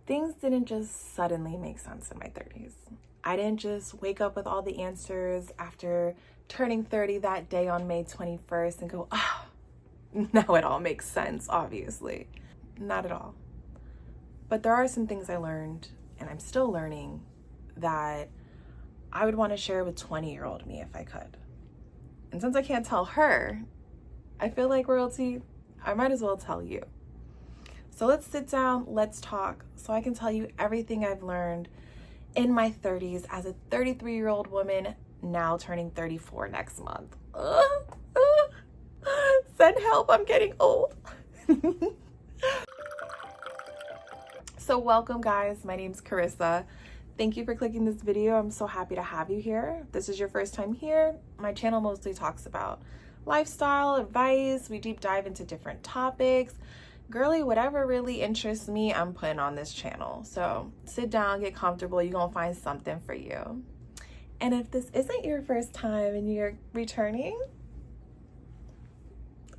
Things didn't just suddenly make sense in my 30s. I didn't just wake up with all the answers after turning 30 that day on May 21st and go, ah, now it all makes sense, obviously. Not at all. But there are some things I learned, and I'm still learning, that I would want to share with 20-year-old me if I could. And since I can't tell her, I feel like royalty, I might as well tell you. So let's sit down, let's talk, so I can tell you everything I've learned in my 30s as a 33-year-old woman, now turning 34 next month. Send help, I'm getting old. So welcome guys, my name's Carissa. Thank you for clicking this video. I'm so happy to have you here. If this is your first time here, my channel mostly talks about lifestyle, advice, we deep dive into different topics. Girly, whatever really interests me, I'm putting on this channel. So sit down, get comfortable, you're gonna find something for you. And if this isn't your first time and you're returning,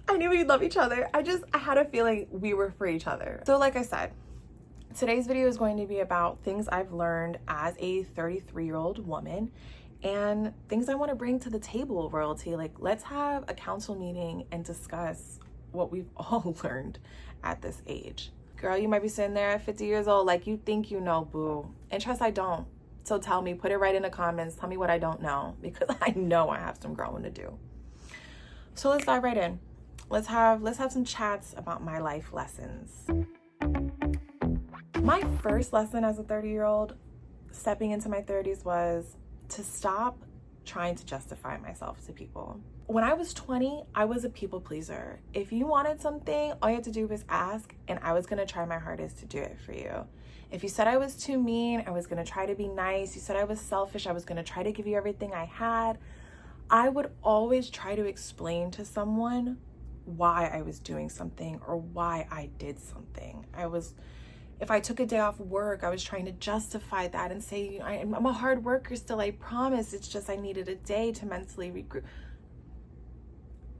I knew we'd love each other. I had a feeling we were for each other. So like I said, today's video is going to be about things I've learned as a 33-year-old woman and things I want to bring to the table, royalty. Like, let's have a council meeting and discuss what we've all learned at this age. Girl, you might be sitting there at 50 years old like you think you know, boo. And trust, I don't. So tell me, put it right in the comments. Tell me what I don't know, because I know I have some growing to do. So let's dive right in. Let's have some chats about my life lessons. My first lesson as a 30-year-old stepping into my 30s was to stop trying to justify myself to people. When I was 20, I was a people pleaser. If you wanted something, all you had to do was ask, and I was gonna try my hardest to do it for you. If you said I was too mean, I was gonna try to be nice. You said I was selfish, I was gonna try to give you everything I had. I would always try to explain to someone why I was doing something or why I did something. If I took a day off work, I was trying to justify that and say, I'm a hard worker still, I promise. It's just I needed a day to mentally regroup.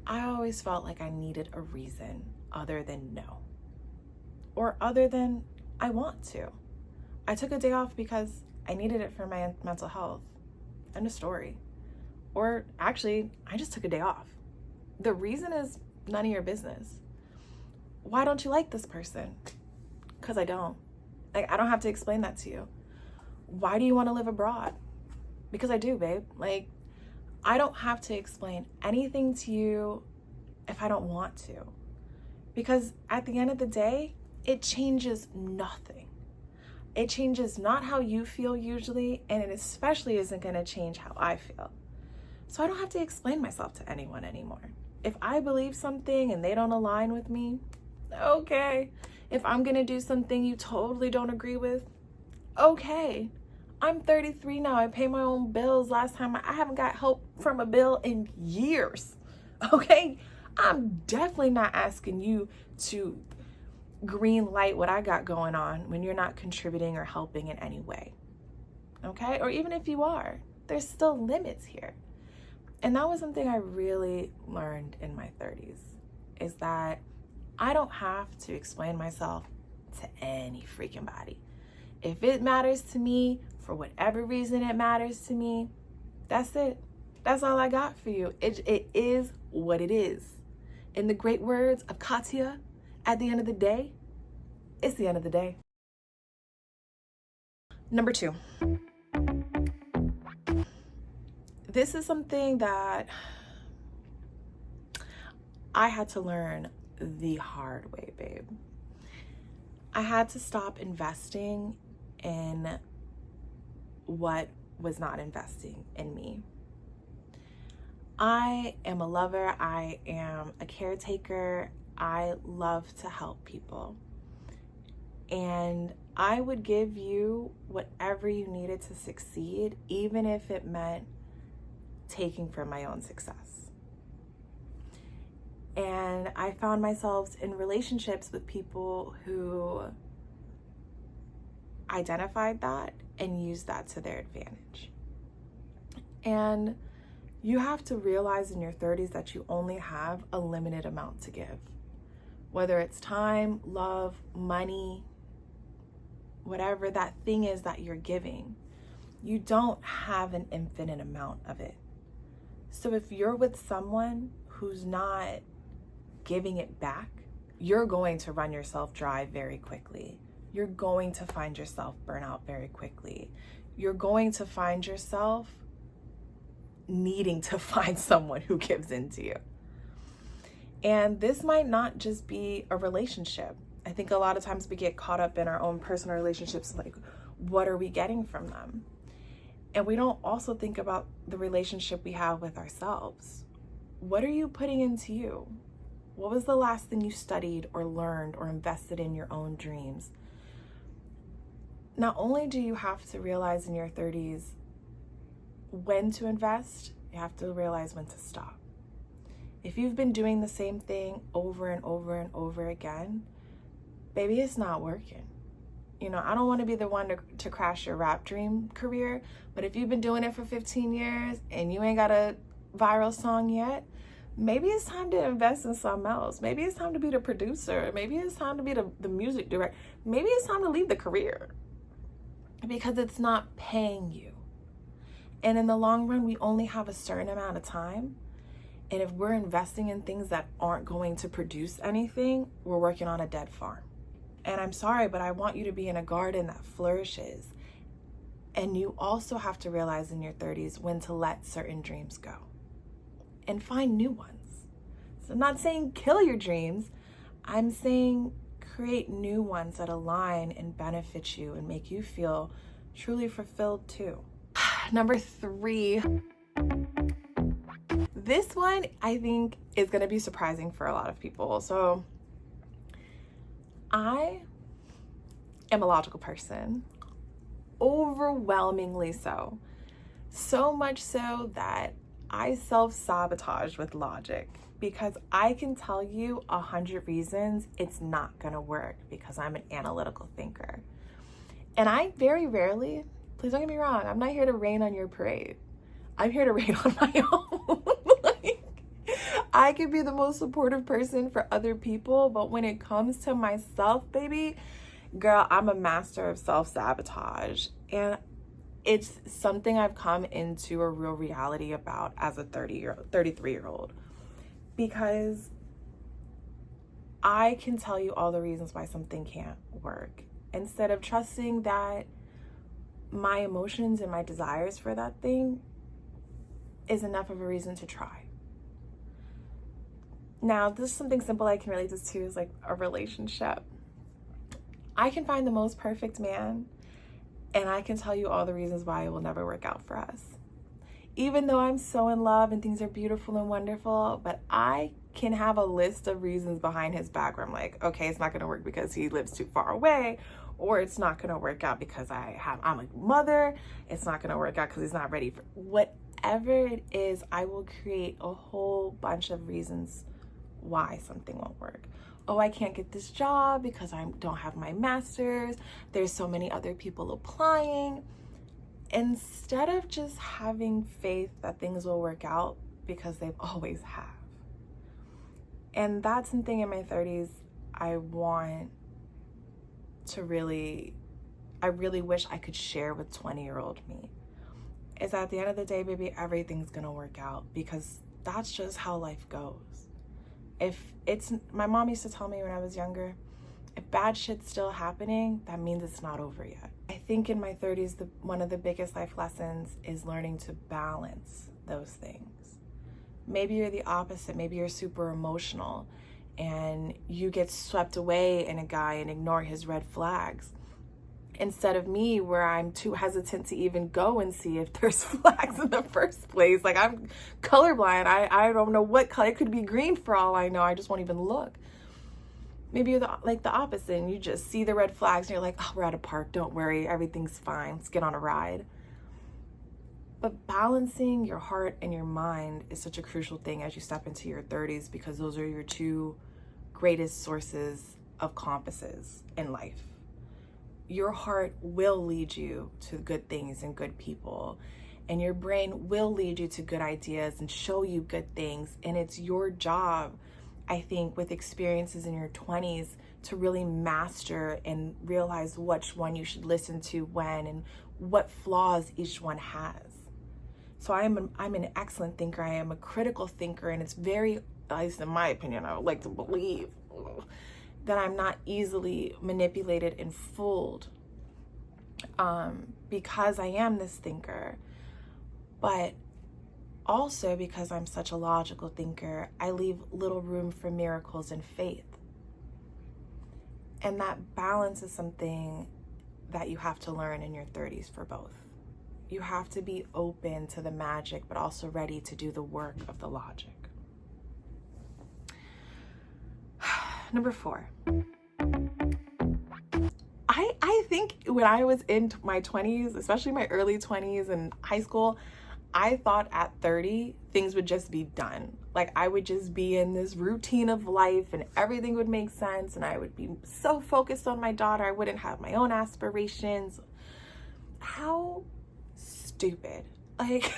I always felt like I needed a reason other than no. Or other than I want to. I took a day off because I needed it for my mental health. End of story. Or actually, I just took a day off. The reason is none of your business. Why don't you like this person? Because I don't. Like, I don't have to explain that to you. Why do you want to live abroad? Because I do, babe. Like, I don't have to explain anything to you if I don't want to. Because at the end of the day, it changes nothing. It changes not how you feel usually, and it especially isn't going to change how I feel. So I don't have to explain myself to anyone anymore. If I believe something and they don't align with me, okay. If I'm gonna do something you totally don't agree with, okay. I'm 33 now, I pay my own bills. Last time I haven't got help from a bill in years, okay? I'm definitely not asking you to green light what I got going on when you're not contributing or helping in any way, okay? Or even if you are, there's still limits here. And that was something I really learned in my 30s, is that I don't have to explain myself to any freaking body. If it matters to me, for whatever reason it matters to me, that's it. That's all I got for you. It is what it is. In the great words of Katya, at the end of the day, it's the end of the day. Number 2. This is something that I had to learn the hard way, babe. I had to stop investing in what was not investing in me. I am a lover. I am a caretaker. I love to help people. And I would give you whatever you needed to succeed, even if it meant taking from my own success. And I found myself in relationships with people who identified that and used that to their advantage. And you have to realize in your 30s that you only have a limited amount to give. Whether it's time, love, money, whatever that thing is that you're giving. You don't have an infinite amount of it. So if you're with someone who's not giving it back, you're going to run yourself dry very quickly. You're going to find yourself burn out very quickly. You're going to find yourself needing to find someone who gives into you. And this might not just be a relationship. I think a lot of times we get caught up in our own personal relationships, like, what are we getting from them? And we don't also think about the relationship we have with ourselves. What are you putting into you? What was the last thing you studied or learned or invested in your own dreams? Not only do you have to realize in your 30s when to invest, you have to realize when to stop. If you've been doing the same thing over and over and over again, baby, it's not working. You know, I don't want to be the one to crash your rap dream career, but if you've been doing it for 15 years and you ain't got a viral song yet, maybe it's time to invest in something else. Maybe it's time to be the producer. Maybe it's time to be the music director. Maybe it's time to leave the career because it's not paying you. And in the long run, we only have a certain amount of time. And if we're investing in things that aren't going to produce anything, we're working on a dead farm. And I'm sorry, but I want you to be in a garden that flourishes. And you also have to realize in your 30s when to let certain dreams go and find new ones. So I'm not saying kill your dreams. I'm saying create new ones that align and benefit you and make you feel truly fulfilled too. Number 3. This one, I think, is going to be surprising for a lot of people. So I am a logical person, overwhelmingly so. So much so that I self-sabotage with logic because I can tell you 100 reasons it's not going to work because I'm an analytical thinker. And I very rarely, please don't get me wrong, I'm not here to rain on your parade. I'm here to rain on my own. I can be the most supportive person for other people, but when it comes to myself, baby, girl, I'm a master of self-sabotage. And it's something I've come into a real reality about as a 33-year-old. Because I can tell you all the reasons why something can't work. Instead of trusting that my emotions and my desires for that thing is enough of a reason to try. Now, this is something simple I can relate this to is like a relationship. I can find the most perfect man and I can tell you all the reasons why it will never work out for us. Even though I'm so in love and things are beautiful and wonderful, but I can have a list of reasons behind his back where I'm like, okay, it's not going to work because he lives too far away, or it's not going to work out because I'm a mother. It's not going to work out because he's not ready for whatever it is. I will create a whole bunch of reasons why something won't work. Oh, I can't get this job because I don't have my master's. There's so many other people applying. Instead of just having faith that things will work out because they've always have. And that's something in my 30s I really wish I could share with 20-year-old me. Is that at the end of the day, baby, everything's gonna work out because that's just how life goes. My mom used to tell me when I was younger, if bad shit's still happening, that means it's not over yet. I think in my 30s, one of the biggest life lessons is learning to balance those things. Maybe you're the opposite. Maybe you're super emotional and you get swept away in a guy and ignore his red flags. Instead of me, where I'm too hesitant to even go and see if there's flags in the first place. Like, I'm colorblind. I don't know what color. It could be green for all I know. I just won't even look. Maybe you're the opposite and you just see the red flags and you're like, oh, we're at a park. Don't worry. Everything's fine. Let's get on a ride. But balancing your heart and your mind is such a crucial thing as you step into your 30s because those are your two greatest sources of compasses in life. Your heart will lead you to good things and good people, and your brain will lead you to good ideas and show you good things. And it's your job, I think, with experiences in your 20s to really master and realize which one you should listen to when and what flaws each one has. So I'm an excellent thinker. I am a critical thinker, and it's very, at least in my opinion, I would like to believe that I'm not easily manipulated and fooled because I am this thinker. But also because I'm such a logical thinker, I leave little room for miracles and faith. And that balance is something that you have to learn in your 30s for both. You have to be open to the magic, but also ready to do the work of the logic. Number 4. I think when I was in my 20s, especially my early 20s and high school, I thought at 30, things would just be done. Like I would just be in this routine of life and everything would make sense, and I would be so focused on my daughter, I wouldn't have my own aspirations. How stupid. Like,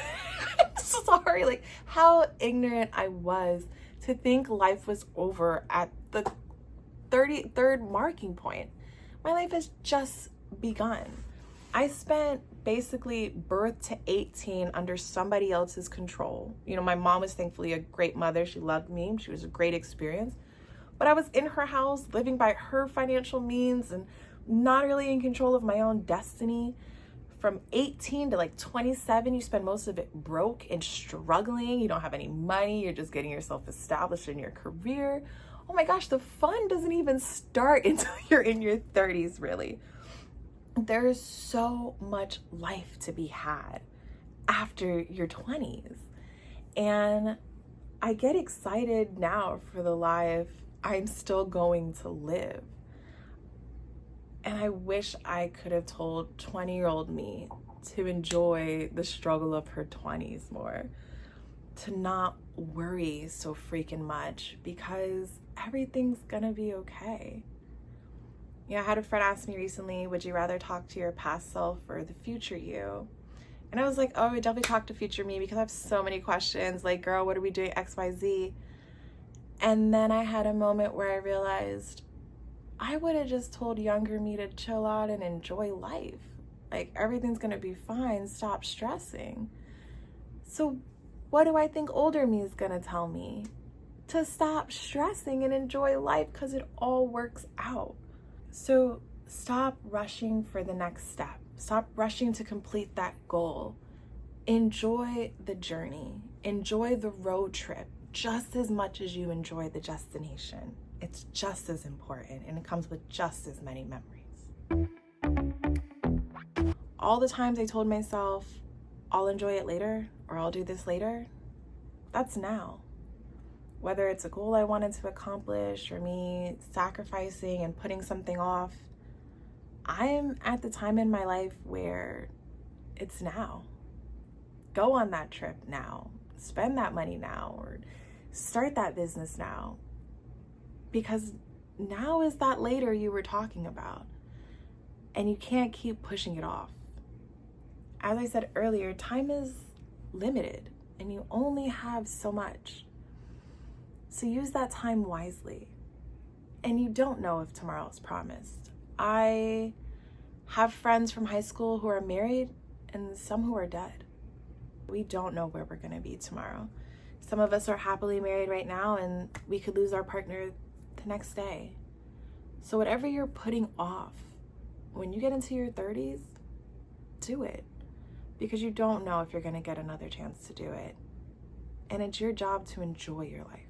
I'm sorry, like how ignorant I was to think life was over at the 33rd marking point. My life has just begun. I spent basically birth to 18 under somebody else's control. You know, my mom was thankfully a great mother. She loved me. She was a great experience. But I was in her house, living by her financial means and not really in control of my own destiny. From 18 to like 27, you spend most of it broke and struggling. You don't have any money. You're just getting yourself established in your career. Oh my gosh, the fun doesn't even start until you're in your 30s, really. There's so much life to be had after your 20s. And I get excited now for the life I'm still going to live. And I wish I could have told 20-year-old me to enjoy the struggle of her 20s more, to not worry so freaking much because everything's gonna be okay. Yeah, I had a friend ask me recently, would you rather talk to your past self or the future you? And I was like, oh, I would definitely talk to future me because I have so many questions. Like, girl, what are we doing X, Y, Z? And then I had a moment where I realized I would have just told younger me to chill out and enjoy life. Like, everything's gonna be fine, stop stressing. So what do I think older me is gonna tell me? To stop stressing and enjoy life because it all works out. So stop rushing for the next step. Stop rushing to complete that goal. Enjoy the journey. Enjoy the road trip just as much as you enjoy the destination. It's just as important, and it comes with just as many memories. All the times I told myself, I'll enjoy it later, or I'll do this later, that's now. Whether it's a goal I wanted to accomplish or me sacrificing and putting something off, I'm at the time in my life where it's now. Go on that trip now. Spend that money now, or start that business now. Because now is that later you were talking about, and you can't keep pushing it off. As I said earlier, time is limited and you only have so much. So use that time wisely. And you don't know if tomorrow is promised. I have friends from high school who are married and some who are dead. We don't know where we're gonna be tomorrow. Some of us are happily married right now and we could lose our partner the next day. So whatever you're putting off, when you get into your 30s, do it. Because you don't know if you're gonna get another chance to do it. And it's your job to enjoy your life.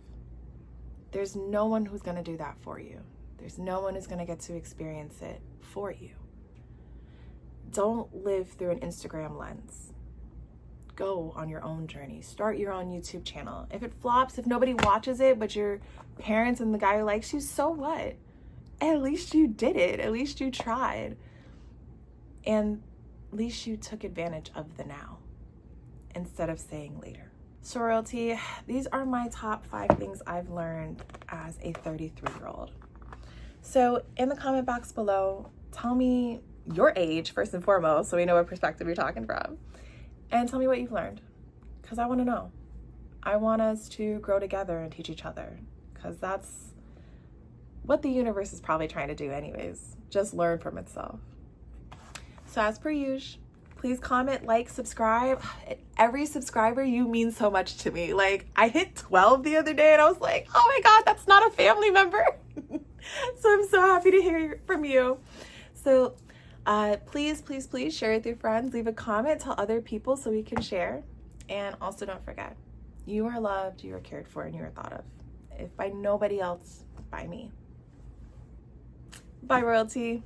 There's no one who's gonna do that for you. There's no one who's gonna get to experience it for you. Don't live through an Instagram lens. Go on your own journey. Start your own YouTube channel. If it flops, if nobody watches it but your parents and the guy who likes you, so what? At least you did it. At least you tried. And at least you took advantage of the now instead of saying later. So royalty, these are my top 5 things I've learned as a 33-year-old. So in the comment box below, tell me your age first and foremost, so we know what perspective you're talking from. And tell me what you've learned, because I want to know. I want us to grow together and teach each other, because that's what the universe is probably trying to do anyways. Just learn from itself. So as per usual, please comment, like, subscribe. Every subscriber, you mean so much to me. Like, I hit 12 the other day and I was like, oh my God, that's not a family member. So I'm so happy to hear from you. So please, please, please share with your friends. Leave a comment, tell other people so we can share. And also don't forget, you are loved, you are cared for, and you are thought of. If by nobody else, by me. Bye, royalty.